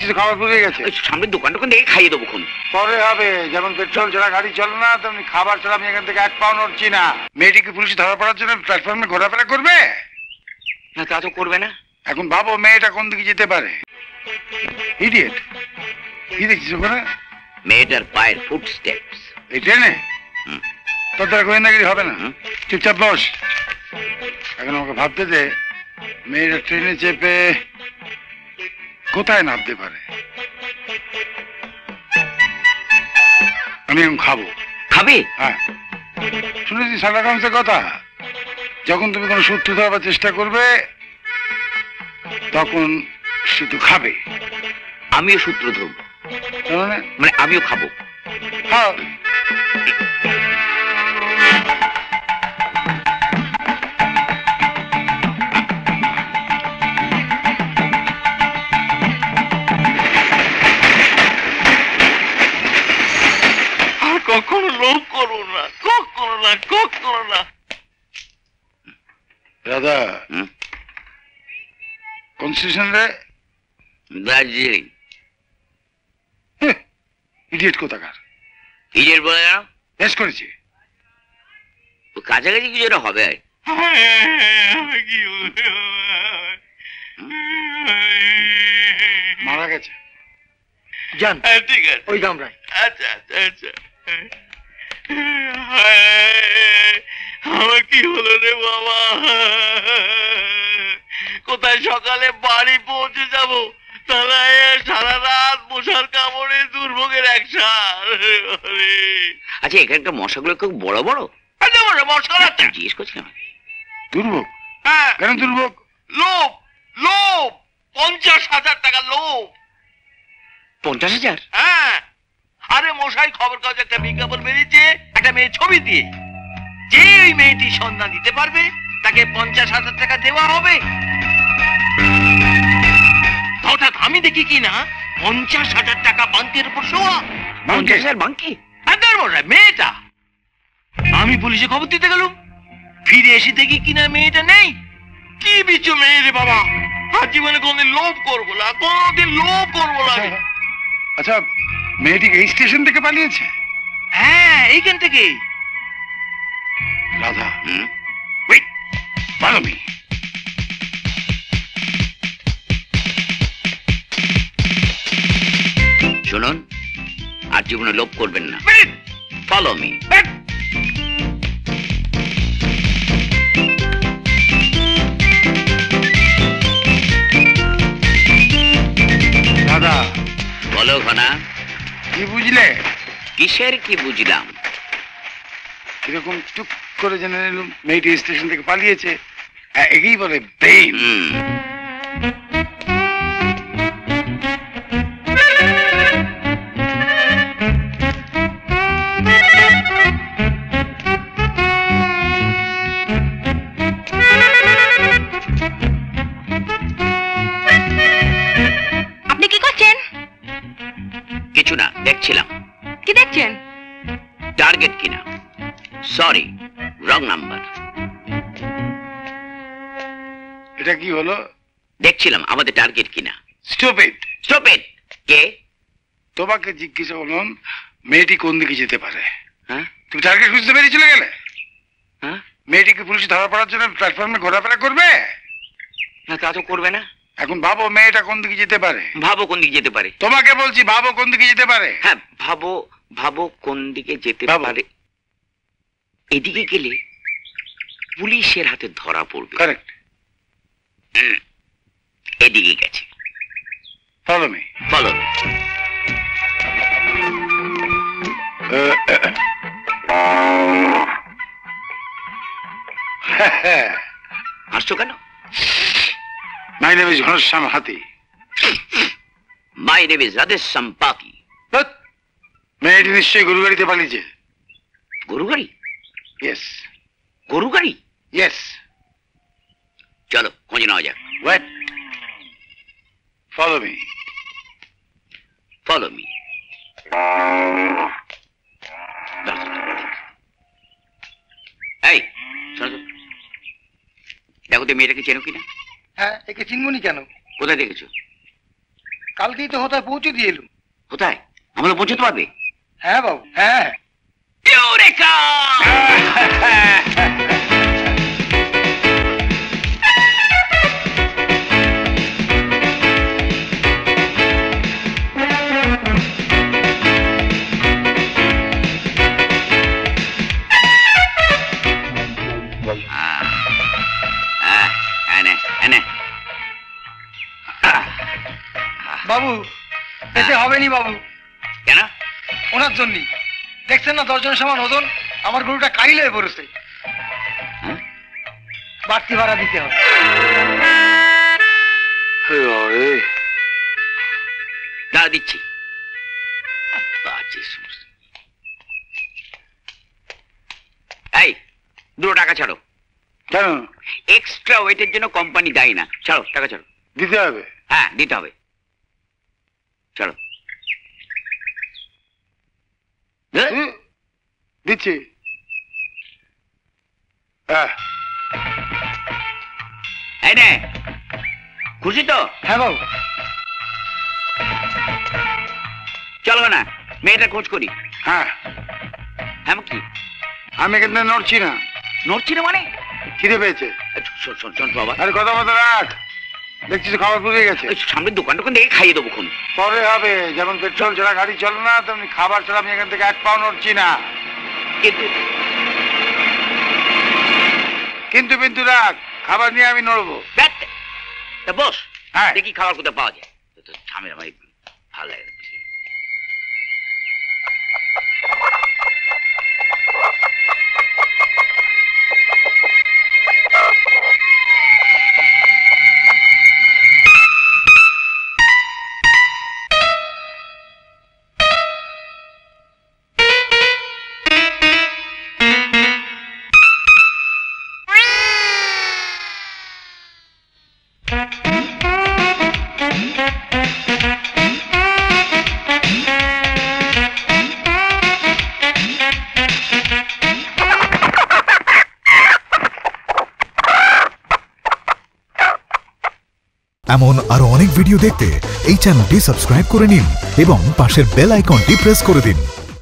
তো খাবার পুড়ে গেছে। সামনের দোকান টোকান দেখে খাইয়ে দেবো খুন। পরে হবে, যেমন পেট্রোল ছাড়া গাড়ি চলে না তেমনি খাবার ছাড়া আমি এখান থেকে 1 পাও নড়ছি না। মেয়েটিকে পুলিশ ধরা পড়ার জন্য প্ল্যাটফর্মে ঘোরাফেরা করবে না? তা তো করবে না। এখন ভাবো মেয়েটা কোন দিকে যেতে পারে। ইডিয়েট, কি দেখছিস ওখানে? মেয়েটার পায়ের ফুটস্টেপস। এই ট্রেনে তোর দ্বারা গোয়েন্দাগিরি হবে না, চুপচাপ বস। এখন আমাকে ভাবতে দে মেয়েটা ট্রেনে চেপে কোথায় নামতে পারে। আমি এখন খাবো। খাবে? হ্যাঁ, শুনেছি শার্লক হোমসের কথা, যখন তুমি কোনো সূত্র ধরার চেষ্টা করবে তখন শুধু খাবে। আমিও সূত্র ধরবো, মানে আমিও খাবো। খাও। কখনো লোভ করো না, কখনো না, কখনো না। দাদা কোন স্টেশন রে? দার্জিলিং। ইডিয়েট কোথাকার। ইডিয়েট বলে না? বেশ করেছি। কাছাকাছি কিছু একটা হবে। মারা গেছে। জান ঠিক আছে, ওই কামরায়। আচ্ছা আচ্ছা আচ্ছা। আমার কি হলো রে বাবা? কোথায় সকালে বাড়ি পৌঁছে যাব, তাহলে সারা রাত মশার কামড়ে দুর্ভোগের একসার। আচ্ছা, এখানকার মশাগুলো খুব বড় বড়? মশা জিজ্ঞেস করছিলাম। দুর্ভোগ? হ্যাঁ। কেন দুর্ভোগ? লোভ, লোভ, 50,000 টাকা লোভ। 50,000? হ্যাঁ। আরে মশাই, খবর কাগজে একটা বিজ্ঞাপন বেরিয়েছে একটা মেয়ে ছবি দিয়ে, যে ওই মেয়েটি সন্ধান দিতে পারবে তাকে 50,000 টাকা দেওয়া হবে। হঠাৎ আমি দেখি কি না 50,000 টাকা বাঙ্কের উপর শোয়া। 50,000 বাঙ্কি? মশাই, মেয়েটা। আমি পুলিশে খবর দিতে গেলাম, ফিরে এসে দেখি কিনা মেয়েটা নেই। কি বিচ্ছু মেয়ে রে বাবা! আর জীবনে কোনদিন লোভ করবো না, কোনদিন লোভ করবো না। আচ্ছা, মেয়েটি এই স্টেশন থেকে পালিয়েছে? হ্যাঁ, এইখান থেকে। Radha, follow me. শুনুন, আর জীবনে লোভ করবেন না। Follow me. দাদা, বলো ঘনা, কি বুঝলে? কিসের কি বুঝলাম? এরকম টুক করে জেনে নিলাম মেয়েটি স্টেশন থেকে পালিয়েছে, একেই বলে ব্রেন। আপনি কি করছেন? কিছু না, দেখছিলাম। কি দেখছেন? টার্গেট কিনা। Sorry, wrong number. এটা কি হলো? দেখছিলাম আমাদের টার্গেট কিনা। স্টুপিড। স্টুপিড? কে? তোমাকে জিজ্ঞেস করলাম মেয়েটি কোন দিকে যেতে পারে। হ্যাঁ, তুমি টার্গেট খুঁজতে বেরিয়ে চলে গেলে। হ্যাঁ, মেয়েটিকে পুলিশ ধরা পড়ার জন্য প্ল্যাটফর্মে ঘোরাফেরা করবে না? তা তো করবে না। এখন ভাবো মেয়েটা কোন দিকে যেতে পারে। ভাবো কোন দিকে যেতে পারে। তোমাকে বলছি ভাবো কোন দিকে যেতে পারে। হ্যাঁ, ভাবো, ভাবো কোন দিকে যেতে পারে। এদিকে গেলে পুলিশের হাতে ধরা পড়বে। কারেক্ট। এদিকে গেছে। Follow me. ফলো। হাসছো কেন? মাই নেম ইজ ঘনশ্যাম হাতি। মাই নেম ইজ রাধেশ্যাম পাখি। মেয়েটি নিশ্চয়ই গরু গাড়িতে পালিয়েছে। গরু গাড়ি? ইয়েস। গরু গাড়ি? ইয়েস। চলো খোঁজ নেওয়া যাক। Wait, follow me. Follow me. এই শোনো, দেখো তো মেয়েটাকে চেনো কিনা। হ্যাঁ, একে চিনবনি কেন? কোথায় দেখেছো? কালকেই তো হোতায় পৌঁছে দিয়ে এলুম। কোথায়? আমরা পৌঁছতে পারবে? হ্যাঁ বাবু, হ্যাঁ। ইউরেকা! বাবু এতে হবেনি বাবু। কেন? ওনার জন্যই। দেখছেন না 10 জনের সমান ওজন, আমার গরুটা কাইল হয়ে পড়েছে। বাড়তি ভাড়া দিতে হবে। দাঁড়া দিচ্ছি। এই 2 টাকা ছাড়ো। কেন? এক্সট্রা ওয়েটের জন্য কোম্পানি দায়ী না। ছাড়ো, টাকা ছাড়ো। দিতে হবে? হ্যাঁ, দিতে হবে। চলো। দিচ্ছি। এই নে, খুশি তো? হ্যাঁ বাবু। চলো না, মেয়েটা খোঁজ করি। হ্যাঁ। হ্যাঁ কি? আমি এখান থেকে নড়ছি না। নড়ছি না মানে? খিদে পেয়েছে। শোন বাবা, আরে কথা মতো রাখ। দেখছিস খাবার পুড়ে গেছে। সামনের দোকান দেখে খাইয়ে দেবো খুন। পরে হবে। যেমন পেট্রোল ছাড়া গাড়ি চলে না, তেমনি খাবার ছাড়া আমি এখান থেকে 1 পাও নড়ছি না। কিন্তু রাখ, খাবার নিয়ে আমি নড়বো। বস, হ্যাঁ। দেখি খাবার কোথায় পাওয়া যায়। ঝামেলা ভাই, ভালো লাগে। এমন আরো অনেক ভিডিও দেখতে এই চ্যানেলটি সাবস্ক্রাইব করে নিন এবং পাশের বেল আইকনটি প্রেস করে দিন।